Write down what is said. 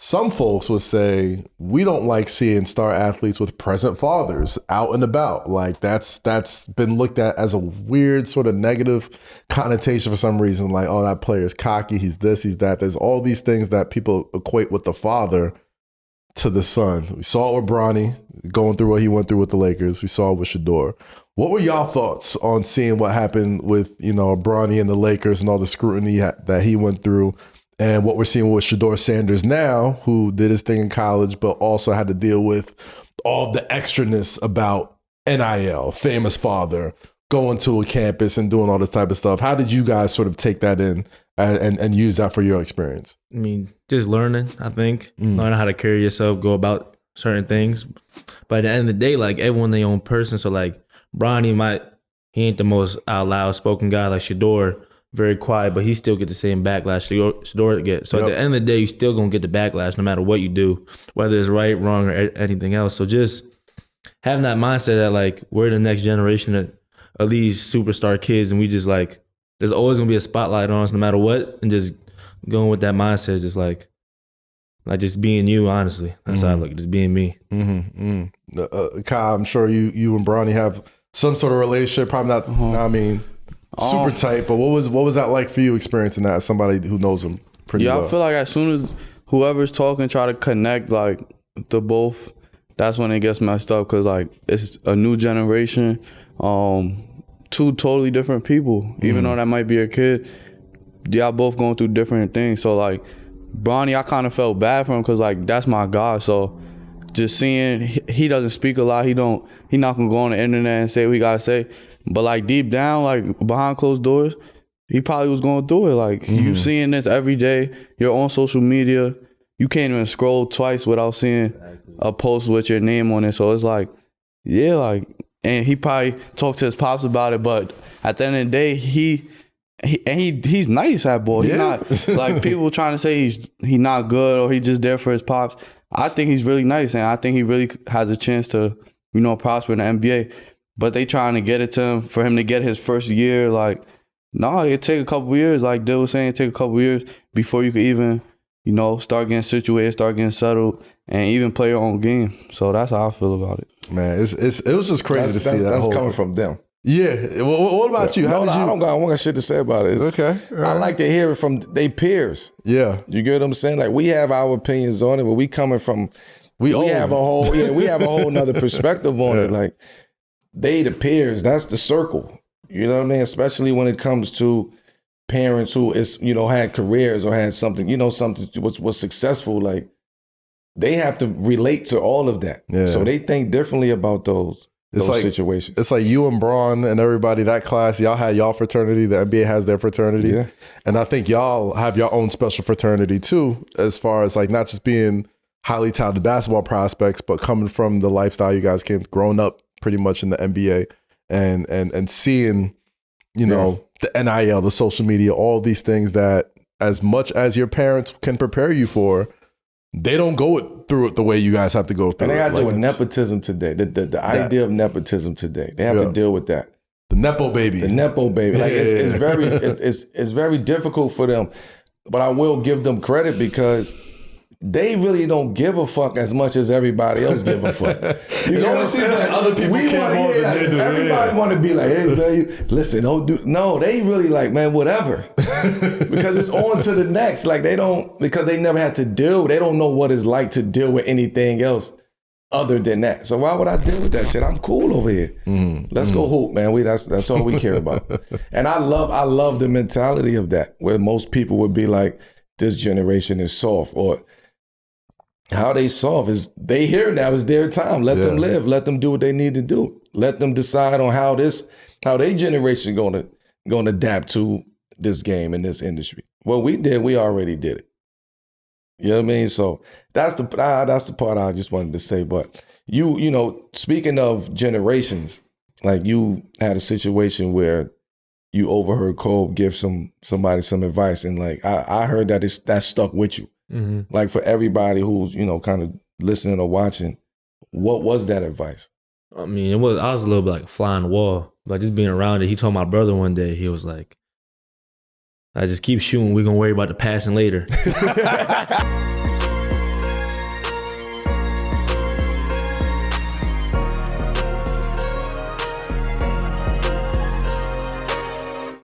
some folks would say we don't like seeing star athletes with present fathers out and about. Like that's been looked at as a weird sort of negative connotation for some reason. Like, oh, that player's cocky, he's this, he's that. There's all these things that people equate with the father to the son. We saw it with Bronny going through what he went through with the Lakers. We saw it with Shedeur. What were y'all thoughts on seeing what happened with, Bronny and the Lakers and all the scrutiny that he went through, and what we're seeing with Shedeur Sanders now, who did his thing in college, but also had to deal with all the extraness about NIL, famous father, going to a campus and doing all this type of stuff. How did you guys sort of take that in and use that for your experience? I mean, just learning, I think. Learning how to carry yourself, go about certain things. But at the end of the day, like, everyone their own person. So, like, Bronny he ain't the most out loud spoken guy like Shedeur. Very quiet, but he still get the same backlash Shedeur get. So at the end of the day, you still gonna get the backlash no matter what you do, whether it's right, wrong, or anything else. So just having that mindset that, like, we're the next generation of these superstar kids, and we just, like, there's always gonna be a spotlight on us no matter what, and just going with that mindset, just like just being you. Honestly, that's how I look. Just being me. Kyle, I'm sure you and Bronny have some sort of relationship. Probably not. I mean, super tight. But what was that like for you, experiencing that as somebody who knows him pretty well? I feel like as soon as whoever's talking try to connect like the both, that's when it gets messed up, because like it's a new generation, two totally different people. Even though that might be a kid, y'all both going through different things. So like Bronny, I kind of felt bad for him because like that's my guy. So just seeing he doesn't speak a lot. He not gonna go on the internet and say what he gotta say. But like deep down, like behind closed doors, he probably was going through it. Like you seeing this every day. You're on social media. You can't even scroll twice without seeing a post with your name on it. So it's like, yeah, like, and he probably talked to his pops about it. But at the end of the day, he's nice, that boy. He's not like people trying to say he's not good or he just there for his pops. I think he's really nice, and I think he really has a chance to, prosper in the NBA. But they trying to get it to him for him to get his first year. Like, no, it take a couple years. Like Dill was saying, it take a couple years before you could even, start getting situated, start getting settled, and even play your own game. So that's how I feel about it. Man, it was just crazy to see that. That's coming from them. Yeah. What about you? I don't got one shit to say about it. Okay. I like to hear it from their peers. Yeah. You get what I'm saying? Like, we have our opinions on it, but we coming from we have a whole nother perspective on it. Like, they the peers, that's the circle. You know what I mean? Especially when it comes to parents who had careers or had something, something was successful. Like, they have to relate to all of that. Yeah. So they think differently about those situations. It's like you and Braun and everybody, that class, y'all had y'all fraternity, the NBA has their fraternity. Yeah. And I think y'all have your own special fraternity too, as far as like not just being highly talented basketball prospects, but coming from the lifestyle you guys grown up pretty much in the NBA and seeing, the NIL, the social media, all these things that as much as your parents can prepare you for, they don't go through it the way you guys have to go through it. And they got to deal with nepotism today. The idea of nepotism today. They have to deal with that. The Nepo baby. Like it's very difficult for them. But I will give them credit because they really don't give a fuck as much as everybody else give a fuck. You know what I'm saying? Like, other people everybody want to be like, hey, man, listen, don't do. No, they really like, man, whatever. Because it's on to the next. Like, because they never had to deal. They don't know what it's like to deal with anything else other than that. So why would I deal with that shit? I'm cool over here. Let's go hoop, man. That's all we care about. And I love the mentality of that, where most people would be like, this generation is soft, or how they soft is they here now. It's their time. Let them live. Let them do what they need to do. Let them decide on how their generation gonna adapt to this game and this industry. What we did, we already did it. You know what I mean? So that's the part I just wanted to say. But speaking of generations, like, you had a situation where you overheard Cole give somebody some advice, and like I heard that stuck with you. Mm-hmm. Like, for everybody who's kind of listening or watching, what was that advice? I mean, I was a little bit like a fly on the wall, like just being around it. He told my brother one day, he was like, I just keep shooting, we're gonna worry about the passing later.